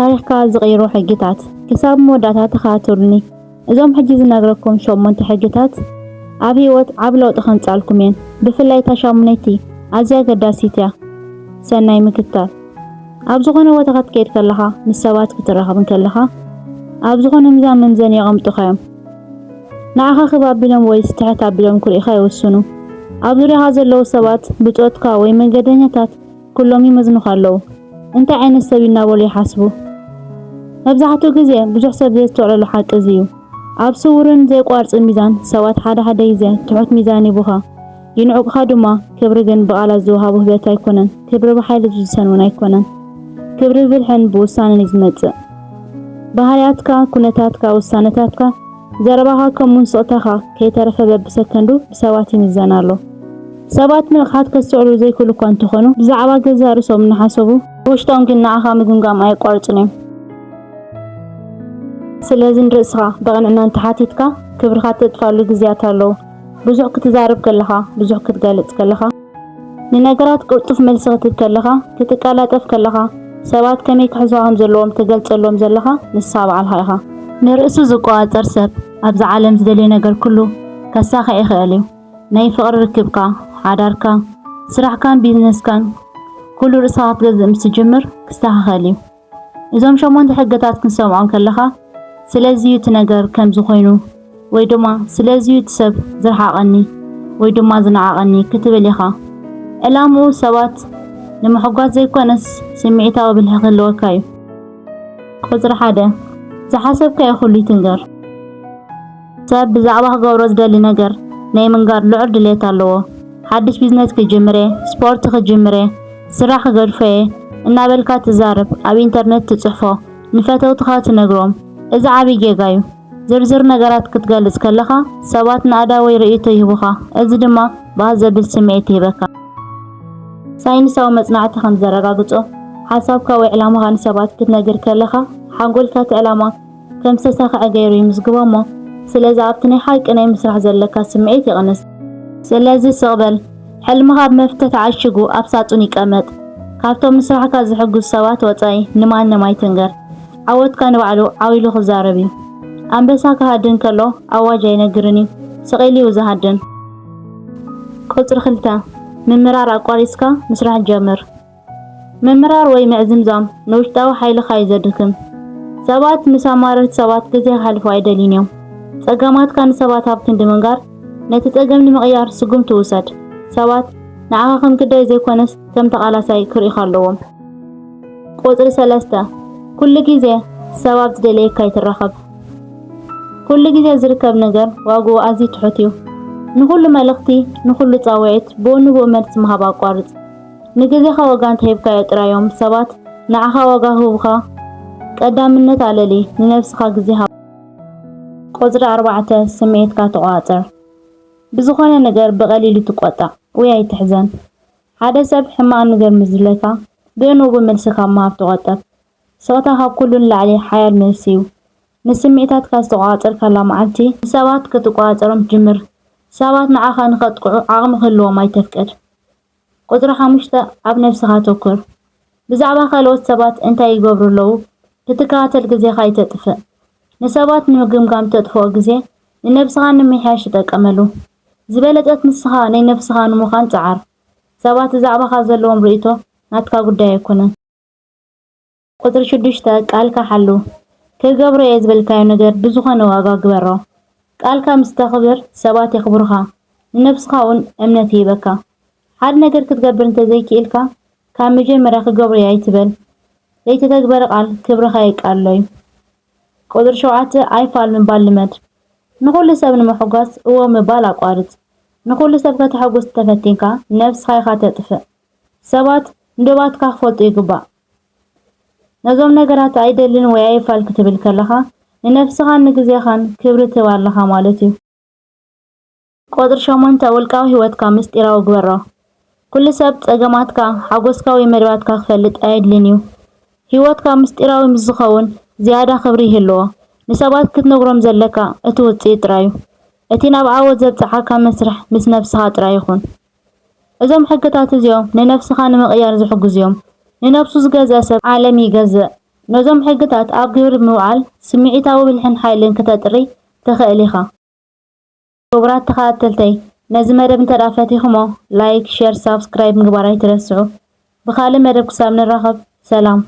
ታሪኽካ ዝቕይሩ ሕግታት ክሳብ መወዳእታ ተኸታተሉኒ። እዞም ሕጂ ዝነግረኩም 8 ሕግታት ኣብ ህይወት ዓብ ለውጢ ከምጻልኩም እየን። ብፍላይ እታ 8ይቲ ኣዝያ ኣገዳሲት እያ። ሰናይ ምክትታል። ኣብ ዝኾነ ቦታ ክትከይድ ከለኻ ምስ ሰባት ክትራኸብ ከለኻ ኣብ ዝኾነ ሚዛን መምዘኒ የቐምጡኻዮም። ንዓኻ ከባቢሎም ወይ ትሕት ኣቢሎም ክሪኢኻ ይወስኑ። ኣብ ዙርያኻ ዘለዉ ሰባት ብጾትካ ወይ መንገደኛታት ኩሎም ይመዝኑኻ ኣለዉ። እንታይ ዓይነት ሰብ እናበሉ ይሓስቡ? መብዛሕትኡ ግዜ ብዙሕ ሰብ ዘይተወለሉ ሓቂ እዩ። ኣብ ስውርን ዘይቋርጽን ሚዛን ሰባት ሓደ ግዜ ትሑት ሚዛን ይቡኻ ይንዕቁኻ ድማ ክብሪ ግን ብቓላት ዝወሃቡ ህበት ኣይኮነን። ክብሪ ብሓይሊ ዝሰንውን ኣይኮነን። ክብሪ ብልሕን ብውሳነን ዝመጽእ ባህርያትካ፣ ኩነታትካ፣ ውሳነታትካ ዘረባኻ ከምውን ስቕታኻ ከይተረፈ በብሰከንዱ ብሰባት ይምዘን ኣሎ። ሰባት ንቕሓት ከስዕሉ ዘይክእሉ እኳ እንተኾኑ ብዛዕባ ገዛ ርእሶም እናሓሰቡ ውሽጦም ግን ንዓኻ ምግምጋም ኣይቋርጹን እዮም። ስለዚ ንርእስኻ ብቕንዕና እንተሓቲትካ ክብርኻ ተጥፋሉ ግዜያት ኣለዉ። ብዙሕ ክትዛርብ ከለኻ፣ ብዙሕ ክትገልጽ ከለኻ፣ ንነገራት ቅልጡፍ መልሲ ክትህብ ከለኻ፣ ክትቀላጠፍ ከለኻ ሰባት ከመይ ክሕዝዋ ከም ዘለዎም ትገልጸሎም ዘለኻ ንስኻ በዓልኻ ኢኻ። ንርእሱ ዝቆጻጸር ሰብ ኣብዚ ዓለም ዝደልዮ ነገር ኩሉ ከሳኽዕ ይኽእል እዩ። ናይ ፍቕሪ ርክብካ፣ ሓዳርካ፣ ስራሕካን ቢዝነስካን ኩሉ ርእስኻ ክትገዝእ ምስ ትጅምር ክስተኻኸል እዩ። እዞም 8 ሕግታት ክንሰምዖም ከለኻ ስለዚ እቲ ነገር ከምዚ ኮይኑ ወይ ድማ ስለዚ እቲ ሰብ ዝረሓቐኒ ወይ ድማ ዝነዓቐኒ ክትብል ኢኻ። ዕላምኡ ሰባት ንምሕጓዝ ዘይኮነስ ስምዒታዊ ብልሒ ክህልወካ እዩ። ቁጽሪ 1 ዝሓሰብካዮ ኩሉ ይትንገር። ሰብ ብዛዕባ ክገብሮ ዝደሊ ነገር ናይ ምንጋር ልዑል ድሌት ኣለዎ። ሓድሽ ቢዝነስ ክጅምረ፣ ስፖርት ክጅምረ፣ ስራሕ ክገድፈየ እናበልካ ትዛረብ፣ ኣብ ኢንተርኔት ትጽሕፎ፣ ንፈተውትኻ ትነግሮም። እዚ ዓብይ ጌጋ እዩ። ዝርዝር ነገራት ክትገልጽ ከለኻ ሰባት ንኣዳ ወይ ርእይቶ ይህቡኻ። እዚ ድማ ባህ ዘብል ስምዒት ይህበካ። ሳይንሳዊ መጽናዕቲ ከም ዘረጋግጾ ሓሳብካ ወይ ዕላማኻ ንሰባት ክትነግር ከለኻ ሓንጎልካ እቲ ዕላማ ከም ዝተሳኽዐ ገይሩ ይምዝግቦ እሞ ስለዚ ኣብቲ ናይ ሓቂ ናይ ምስራሕ ዘለካ ስምዒት ይቕንስ። ስለዚ ስቕበል። ሕልምኻ ብመፍትሕ ተዓሽጉ ኣብ ሳጹን ይቀመጥ። ካብቶም ምስራሕካ ዝሕግዙ ሰባት ወጻኢ ንማንም ኣይትንገር። ዓወትካ ንባዕሉ ዓዊሉ ክዛረብ እዩ። ኣንበሳ ክሃድን ከሎ ኣዋጅ ኣይነግርን እዩ፣ ስቒሉ እዩ ዝሃድን። ቁጽሪ 2 ምምራር ኣቋሪጽካ ምስራሕ ጀምር። ምምራር ወይ ምዕዝምዛም ንውሽጣዊ ሓይልኻ እዩ ዘድክም። ሰባት ምስ ኣማረርቲ ሰባት ግዜ ክሓልፉ ኣይደልዩን እዮም። ጸገማትካ ንሰባት ኣብ ክንዲ ምንጋር ነቲ ጸገም ንምቕያር ስጉም ትውሰድ። ሰባት ንዓኻ ከም ግዳይ ዘይኮነስ ከም ተቓላሳይ ክሪኢኻ ኣለዎም። ቁጽሪ 3 ኩሉ ግዜ ሰብ ኣብ ዝደለየካ ይትረኸብ። ኩሉ ግዜ ዝርከብ ነገር ዋግኡ ኣዝዩ ትሑት እዩ። ንኹሉ መልእኽቲ፣ ንኹሉ ጻውዒት ብእንብኡ መልሲ ምሃብ ኣቋርጽ። ንግዜኻ ዋጋ እንተሂብካዮ ጥራዮም ሰባት ንዓኻ ዋጋ ክህቡኻ ቀዳምነት ኣለሊ። ንነፍስኻ ግዜ ሃብ። ቁጽሪ 4 ስምዒትካ ተቆጻጸር። ብዝኾነ ነገር ብቐሊሉ ትቆጣ ወይ ኣይትሕዘን። ሓደ ሰብ ሕማቕ ነገር ምዝለካ ብእንብኡ መልስኻ ምሃብ ተቆጠብ። ስቕታ ካብ ኩሉ ንላዕሊ ሓያል መልሲ እዩ። ንስምዒታትካ ዝተቆጻጸርካላ መዓልቲ ንሰባት ክትቆጻጸሮም ትጅምር። ሰባት ንዓኻ ንኸጥቅዑ ዓቕሚ ክህልዎም ኣይተፍቅድ። ቁጽሪ 5 ኣብ ነፍስኻ ተኩር። ብዛዕባ ካልኦት ሰባት እንታይ ይገብሩ ኣለዉ ክትከታተል ግዜኻ ይተጥፍእ። ንሰባት ንምግምጋም ተጥፍኦ ግዜ ንነፍስኻ ንምምሕያሽ ትጥቀመሉ። ዝበለጸት ንስኻ ናይ ነፍስኻ ንምዃን ጸዓር። ሰባት ብዛዕባኻ ዘለዎም ርእይቶ ናትካ ጉዳይ ኣይኮነን። ቁጽሪ 6 ቃልካ ሓሉ። ክገብሮ እየ ዝብልካዮ ነገር ብዝኾነ ዋጋ ግበሮ። ቃልካ ምስ ተኽብር ሰባት የኽብሩኻ፣ ንነፍስኻ እውን እምነት ይህበካ። ሓደ ነገር ክትገብር እንተዘይክኢልካ ካብ መጀመርያ ክገብሮ እየ ኣይትበል። ዘይተተግበረ ቃል ክብርኻ የቃልሎ እዩ። ቁጽሪ 7 ኣይፋል ምባል ልመድ። ንኹሉ ሰብ ንምሕጓስ እዎ ምባል ኣቋርጽ። ንኹሉ ሰብ ከተሐጉስ ተፈቲንካ ነፍስኻ ኢኻ ተጥፍእ። ሰባት ንዶባትካ ክፈልጡ ይግባእ። ነዞም ነገራት ኣይደልን ወይ ኣይፋል ክትብል ከለኻ ንነፍስኻን ንግዜኻን ክብሪ ትህብ ኣለኻ ማለት እዩ። ቁጽሪ 8 ውልቃዊ ህይወትካ ምስጢራዊ ግበሮ። ኩሉ ሰብ ጸገማትካ፣ ሓጎስካ ወይ መደባትካ ክፈልጥ ኣይድልን እዩ። ህይወትካ ምስጢራዊ ምስ ዝኸውን ዝያዳ ክብሪ ይህልዎ። ንሰባት ክትነግሮም ዘለካ እቲ ውጽኢት ጥራይ እዩ። እቲ ናብ ዓወት ዘብጽሓካ መስርሕ ምስ ነፍስኻ ጥራይ ይኹን። እዞም ሕግታት እዚኦም ንነፍስኻ ንምቕያር ዝሕግዙ እዮም። ንነፍሱ ዝገዝአ ሰብ ዓለም ይገዝእ። ነዞም ሕግታት ኣብ ግብሪ ምውዓል ስምዒታዊ ብልሕን ሓይልን ከተጥሪ ትኽእል ኢኻ። ክቡራት ተኸታተልተይ ነዚ መደብ እንተዳፈቲኹሞ ላይክ፣ ሼር፣ ሳብስክራይብ ምግባር ኣይትረስዑ። ብኻልእ መደብ ክሳብ ንራኸብ ሰላም።